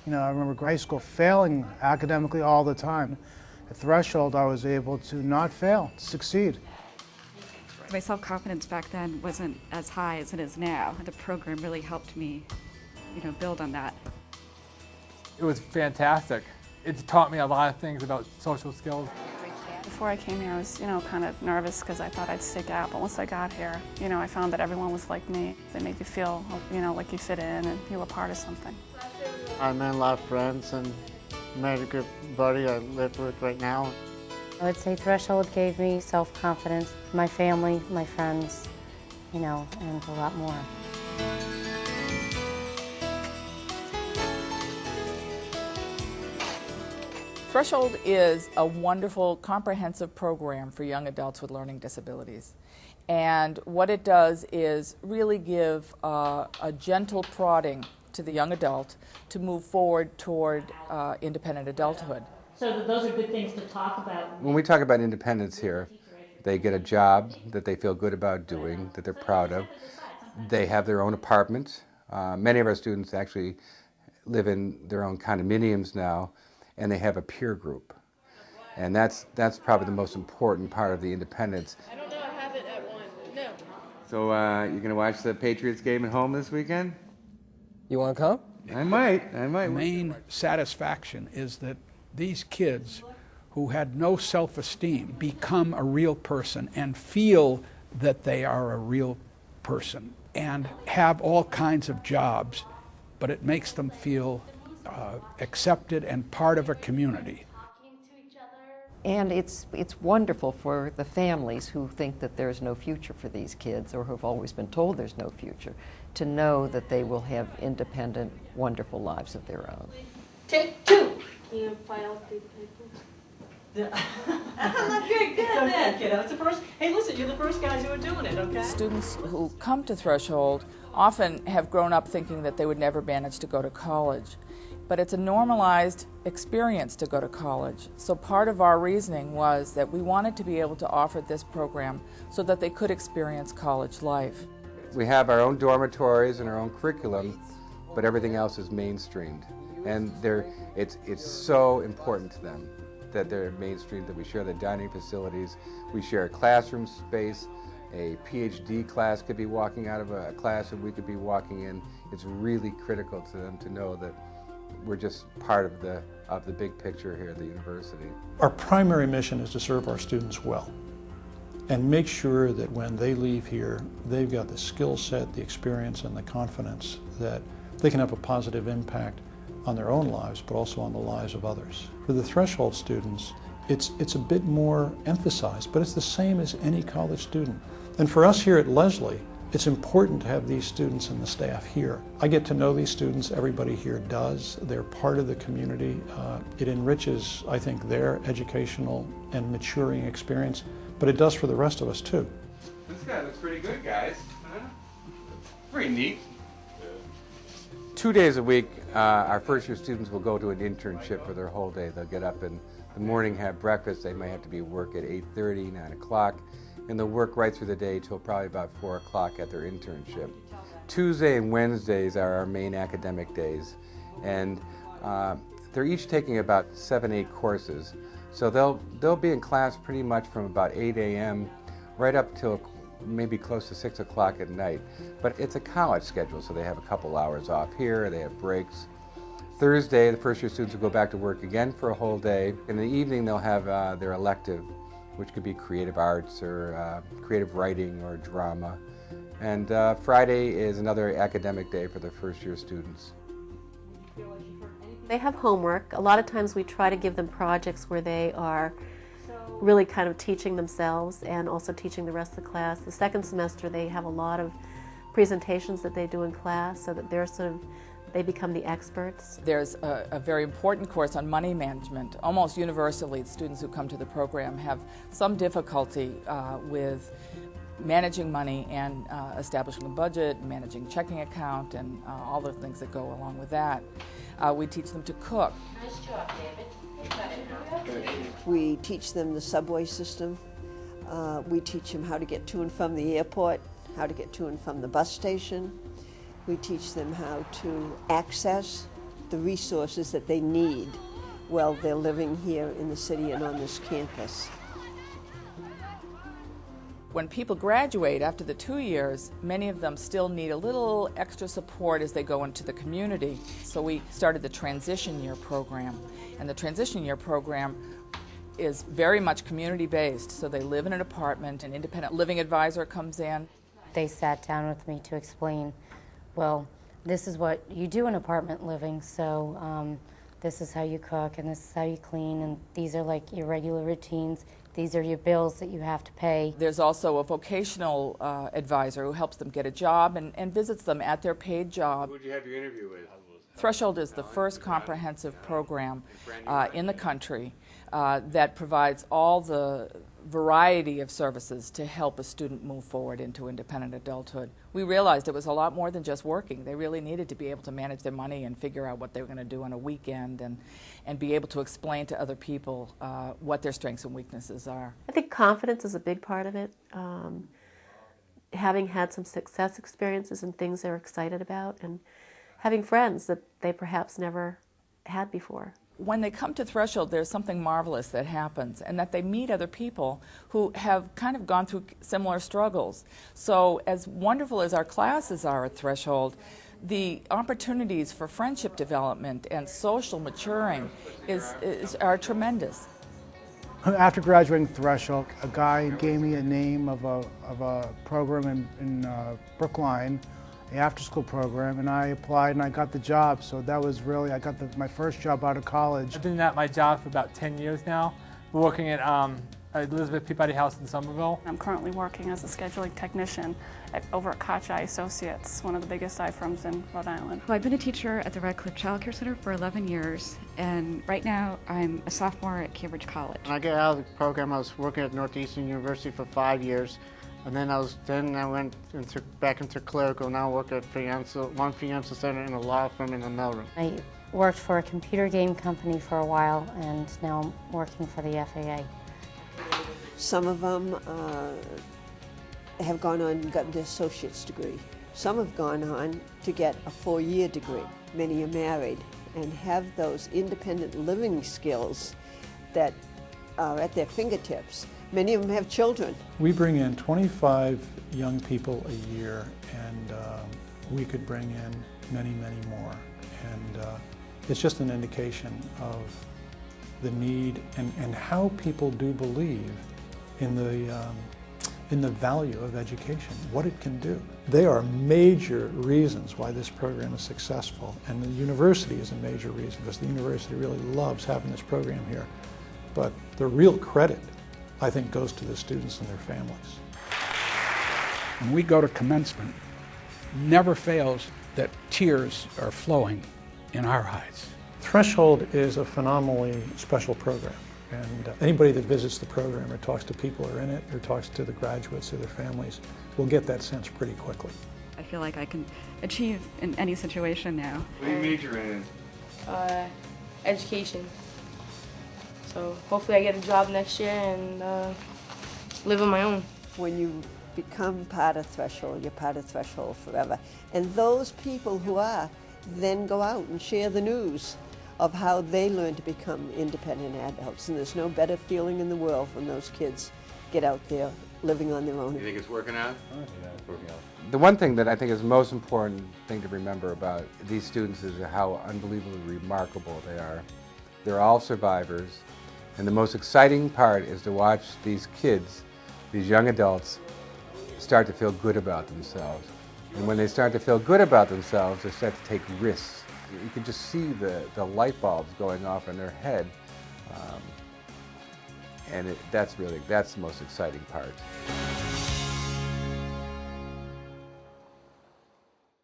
You know, I remember high school failing academically all the time. At Threshold, I was able to not fail, to succeed. My self-confidence back then wasn't as high as it is now. The program really helped me, build on that. It was fantastic. It taught me a lot of things about social skills. Before I came here, I was, kind of nervous because I thought I'd stick out. But once I got here, I found that everyone was like me. They made you feel, like you fit in and you were part of something. I met a lot of friends and met a good buddy I live with right now. I would say Threshold gave me self-confidence, my family, my friends, and a lot more. Threshold is a wonderful, comprehensive program for young adults with learning disabilities. And what it does is really give a gentle prodding to the young adult to move forward toward independent adulthood. So those are good things to talk about. When we talk about independence here, they get a job that they feel good about doing, that they're proud of. They have their own apartment. Many of our students actually live in their own condominiums now, and they have a peer group. And that's probably the most important part of the independence. I don't know, I have it at 1. No. So you're going to watch the Patriots game at home this weekend? You want to come? I might. The main satisfaction is that these kids who had no self-esteem become a real person and feel that they are a real person and have all kinds of jobs, but it makes them feel accepted and part of a community. And it's wonderful for the families who think that there's no future for these kids or who have always been told there's no future to know that they will have independent, wonderful lives of their own. Take 2. Can you file the paper? I'm not very good at that. Kiddo. It's the first. Hey, listen, you're the first guys who are doing it, okay? Students who come to Threshold often have grown up thinking that they would never manage to go to college. But it's a normalized experience to go to college. So part of our reasoning was that we wanted to be able to offer this program so that they could experience college life. We have our own dormitories and our own curriculum, but everything else is mainstreamed. And it's so important to them that they're mainstreamed, that we share the dining facilities, we share a classroom space. A PhD class could be walking out of a class and we could be walking in. It's really critical to them to know that we're just part of the big picture here at the university. Our primary mission is to serve our students well and make sure that when they leave here, they've got the skill set, the experience, and the confidence that they can have a positive impact on their own lives, but also on the lives of others. For the Threshold students, it's a bit more emphasized, but it's the same as any college student. And for us here at Lesley, it's important to have these students and the staff here. I get to know these students, everybody here does. They're part of the community. It enriches, I think, their educational and maturing experience, but it does for the rest of us too. This guy looks pretty good, guys. Pretty neat. 2 days a week, our first year students will go to an internship for their whole day. They'll get up in the morning, have breakfast. They might have to be at work at 8:30, 9 o'clock. And they'll work right through the day till probably about 4 o'clock at their internship. Tuesday and Wednesdays are our main academic days, and they're each taking about 7-8 courses. So they'll be in class pretty much from about 8 a.m. right up till maybe close to 6 o'clock at night. But it's a college schedule, so they have a couple hours off here, they have breaks. Thursday, the first year students will go back to work again for a whole day. In the evening, they'll have their elective, which could be creative arts or creative writing or drama. And Friday is another academic day for the first year students. They have homework. A lot of times we try to give them projects where they are really kind of teaching themselves and also teaching the rest of the class. The second semester they have a lot of presentations that they do in class so that they become the experts. There's a very important course on money management. Almost universally, students who come to the program have some difficulty with managing money and establishing a budget, managing checking account, and all the things that go along with that. We teach them to cook. Nice job, David. We teach them the subway system. We teach them how to get to and from the airport, how to get to and from the bus station. We teach them how to access the resources that they need while they're living here in the city and on this campus. When people graduate after the 2 years, many of them still need a little extra support as they go into the community. So we started the transition year program. And the transition year program is very much community-based. So they live in an apartment, an independent living advisor comes in. They sat down with me to explain, well, this is what you do in apartment living, so this is how you cook, and this is how you clean, and these are like your regular routines. These are your bills that you have to pay. There's also a vocational advisor who helps them get a job and visits them at their paid job. Who did you have your interview with? Threshold is the first comprehensive program in the country that provides all the variety of services to help a student move forward into independent adulthood. We realized it was a lot more than just working. They really needed to be able to manage their money and figure out what they were going to do on a weekend and be able to explain to other people what their strengths and weaknesses are. I think confidence is a big part of it. Having had some success experiences and things they're excited about, and having friends that they perhaps never had before. When they come to Threshold, there's something marvelous that happens, and that they meet other people who have kind of gone through similar struggles. So as wonderful as our classes are at Threshold, the opportunities for friendship development and social maturing are tremendous. After graduating Threshold, a guy gave me a name of a program in Brookline, the after-school program, and I applied and I got the job. So that was really, I got my first job out of college. I've been at my job for about 10 years now, working at Elizabeth Peabody House in Somerville. I'm currently working as a scheduling technician over at Kochai Associates, one of the biggest firms in Rhode Island. Well, I've been a teacher at the Radcliffe Child Care Center for 11 years, and right now I'm a sophomore at Cambridge College. When I got out of the program, I was working at Northeastern University for 5 years. And then I went back into clerical. Now I work at One Fianza Center in a law firm in the Melrose. I worked for a computer game company for a while, and now I'm working for the FAA. Some of them have gone on and gotten their associate's degree. Some have gone on to get a 4-year degree. Many are married and have those independent living skills that are at their fingertips. Many of them have children. We bring in 25 young people a year, and we could bring in many, many more. And it's just an indication of the need and how people do believe in the value of education, what it can do. They are major reasons why this program is successful, and the university is a major reason, because the university really loves having this program here. But the real credit, I think, goes to the students and their families. When we go to commencement, never fails that tears are flowing in our eyes. Threshold is a phenomenally special program, and anybody that visits the program or talks to people who are in it or talks to the graduates or their families will get that sense pretty quickly. I feel like I can achieve in any situation now. What do you major in? Education. So hopefully I get a job next year and live on my own. When you become part of Threshold, you're part of Threshold forever. And those people who are then go out and share the news of how they learn to become independent adults. And there's no better feeling in the world when those kids get out there living on their own. You think it's working out? Yeah, it's working out. The one thing that I think is the most important thing to remember about these students is how unbelievably remarkable they are. They're all survivors. And the most exciting part is to watch these kids, these young adults, start to feel good about themselves. And when they start to feel good about themselves, they start to take risks. You can just see the light bulbs going off in their head. And that's the most exciting part.